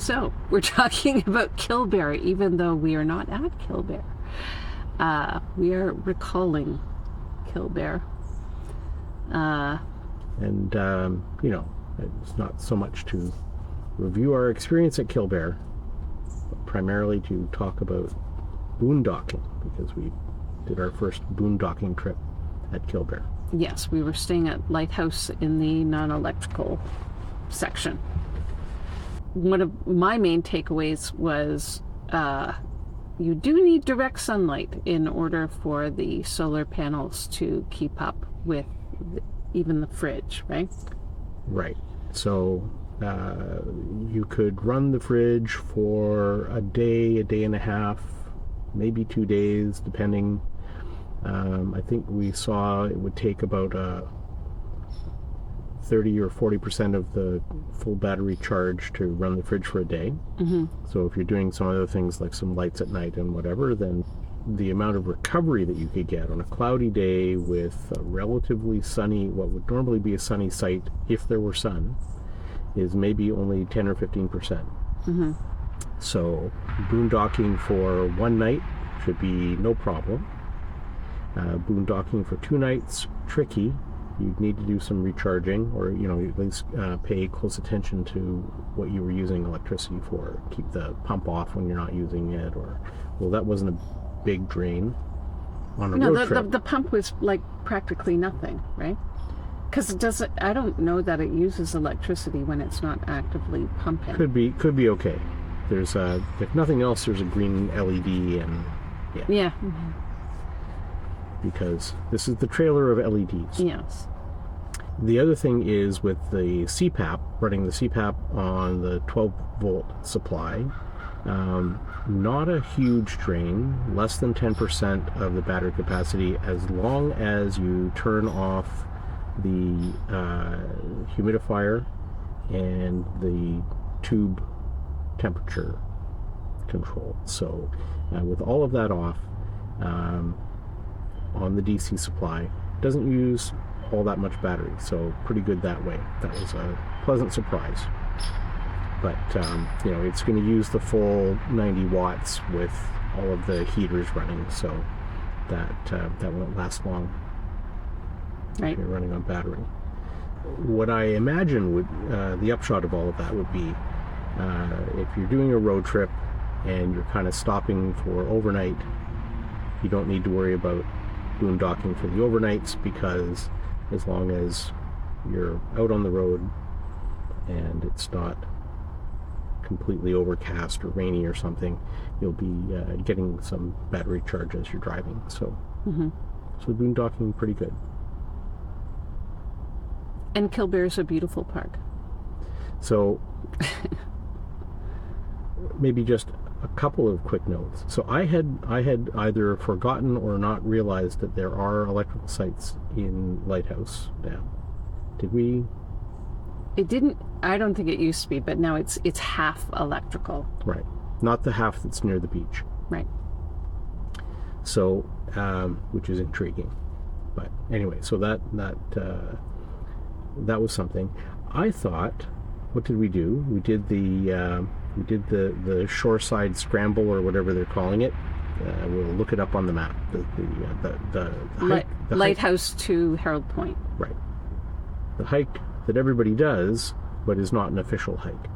So, we're talking about Killbear, even though we are not at Killbear. We are recalling Killbear. It's not so much to review our experience at Killbear, but primarily to talk about boondocking, because we did our first boondocking trip at Killbear. Yes, we were staying at Lighthouse in the non-electrical section. One of my main takeaways was you do need direct sunlight in order for the solar panels to keep up with even the fridge, right? Right. So you could run the fridge for a day and a half, maybe 2 days, depending. I think we saw it would take about 30 or 40% of the full battery charge to run the fridge for a day. Mm-hmm. So if you're doing some other things like some lights at night and whatever, then the amount of recovery that you could get on a cloudy day with a relatively sunny, what would normally be a sunny site if there were sun, is maybe only 10 or 15%. Mm-hmm. So boondocking for one night should be no problem. Boondocking for 2 nights, tricky. You'd need to do some recharging, or at least pay close attention to what you were using electricity for. Keep the pump off when you're not using it, that wasn't a big drain on a road trip. The pump was like practically nothing, right? Because I don't know that it uses electricity when it's not actively pumping. Could be okay. There's if nothing else, there's a green LED and yeah. Mm-hmm. Because this is the trailer of LEDs. Yes. The other thing is with the CPAP, running the CPAP on the 12-volt supply, not a huge drain, less than 10% of the battery capacity, as long as you turn off the humidifier and the tube temperature control. So with all of that off, on the DC supply, doesn't use all that much battery, so pretty good that way. That was a pleasant surprise. But it's going to use the full 90 watts with all of the heaters running, so that won't last long. Right. If you're running on battery. What I imagine would the upshot of all of that would be if you're doing a road trip and you're kind of stopping for overnight, you don't need to worry about boondocking for the overnights, because as long as you're out on the road and it's not completely overcast or rainy or something, you'll be getting some battery charge as you're driving. So boondocking pretty good. And Killbear is a beautiful park. So maybe just a couple of quick notes. So I had either forgotten or not realized that there are electrical sites in Lighthouse now. Did we? It didn't. I don't think it used to be, but now it's half electrical. Right. Not the half that's near the beach. Right. So, which is intriguing. But anyway, so that was something. I thought, what did we do? We did the shoreside scramble, or whatever they're calling it. We'll look it up on the map. The Lighthouse to Herald Point. Right. The hike that everybody does, but is not an official hike.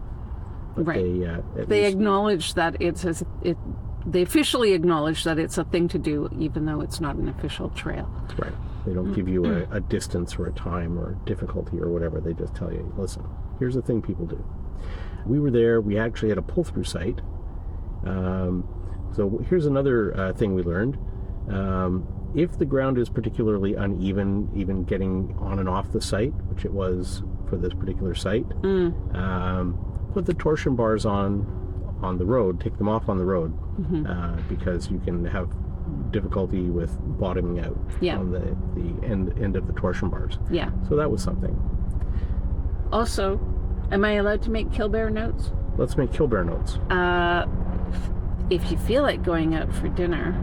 But right. They acknowledge that they officially acknowledge that it's a thing to do, even though it's not an official trail. Right. They don't give you a distance or a time or difficulty or whatever. They just tell you, listen, here's the thing people do. We were there. We actually had a pull-through site. So here's another thing we learned. If the ground is particularly uneven, even getting on and off the site, which it was for this particular site, put the torsion bars on the road, take them off on the road, because you can have difficulty with bottoming out on the end of the torsion bars. Yeah. So that was something. Also, am I allowed to make Killbear notes? Let's make Killbear notes. If you feel like going out for dinner,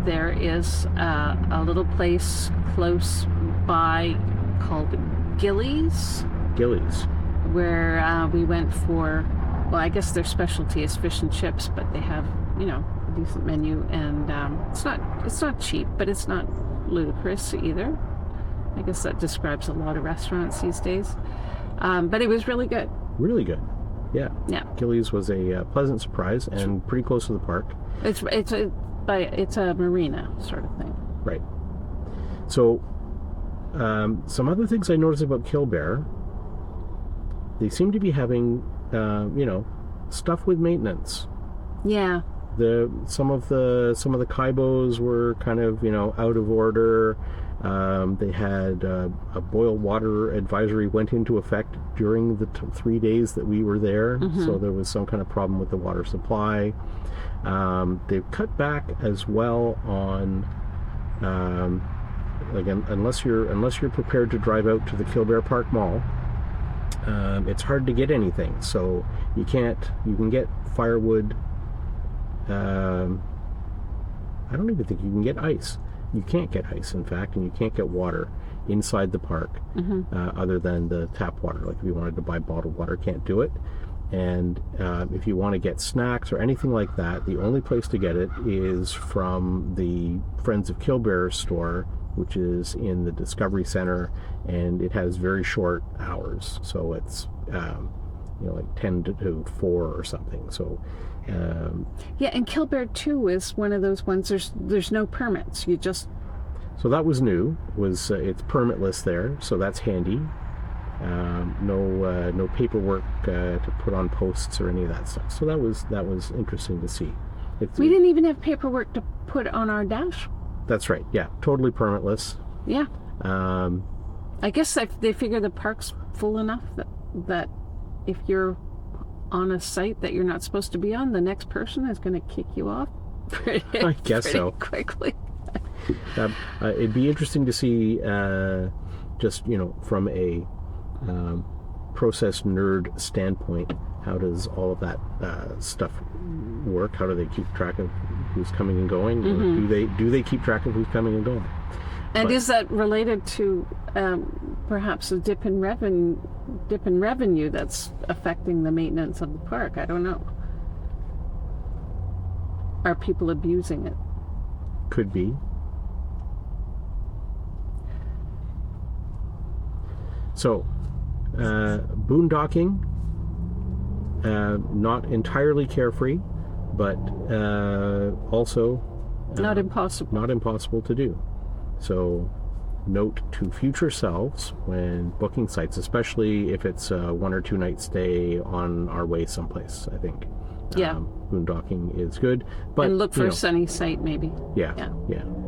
there is a little place close by called Gillies, Gillies, where we went for well, I guess their specialty is fish and chips, but they have, a decent menu, and it's not cheap, but it's not ludicrous either. I guess that describes a lot of restaurants these days. But it was really good. Really good. Yeah. Yeah. Gillies was a pleasant surprise and pretty close to the park. It's a marina sort of thing. Right. So, some other things I noticed about Killbear, they seem to be having, stuff with maintenance. Yeah. Some of the kaibos were kind of out of order. They had a boil water advisory went into effect during the 3 days that we were there, so there was some kind of problem with the water supply. They've cut back as well on, again, unless you're prepared to drive out to the Killbear Park Mall, it's hard to get anything. So you can get firewood. I don't even think you can get ice. You can't get ice, in fact, and you can't get water inside the park, other than the tap water. Like if you wanted to buy bottled water, can't do it. And if you want to get snacks or anything like that, the only place to get it is from the Friends of Killbear store, which is in the Discovery Center, and it has very short hours. So it's like 10 to 4 or something. So yeah, and Killbear too is one of those ones. There's no permits. You just so that was new. It's permitless there, so that's handy. No paperwork to put on posts or any of that stuff. So that was interesting to see. We didn't even have paperwork to put on our dash. That's right. Yeah, totally permitless. Yeah. I guess they figure the park's full enough that if you're on a site that you're not supposed to be on, the next person is going to kick you off I guess so. Quickly. It'd be interesting to see, just from a process nerd standpoint, how does all of that stuff work? How do they keep track of who's coming and going? Or do they keep track of who's coming and going? And is that related to perhaps a dip in revenue that's affecting the maintenance of the park? I don't know. Are people abusing it? Could be. So, boondocking, not entirely carefree, but also not impossible. Not impossible to do. So, note to future selves when booking sites, especially if it's a 1 or 2 night stay on our way someplace. I think. Yeah. Boondocking is good, but and look for a sunny site, maybe. Yeah.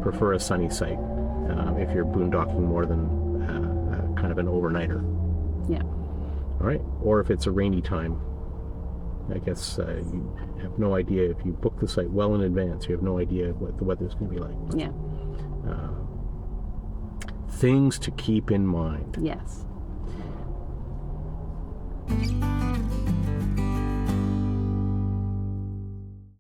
Prefer a sunny site if you're boondocking more than kind of an overnighter. Yeah. All right. Or if it's a rainy time, I guess you have no idea. If you book the site well in advance, you have no idea what the weather's going to be like. Yeah. Things to keep in mind. Yes.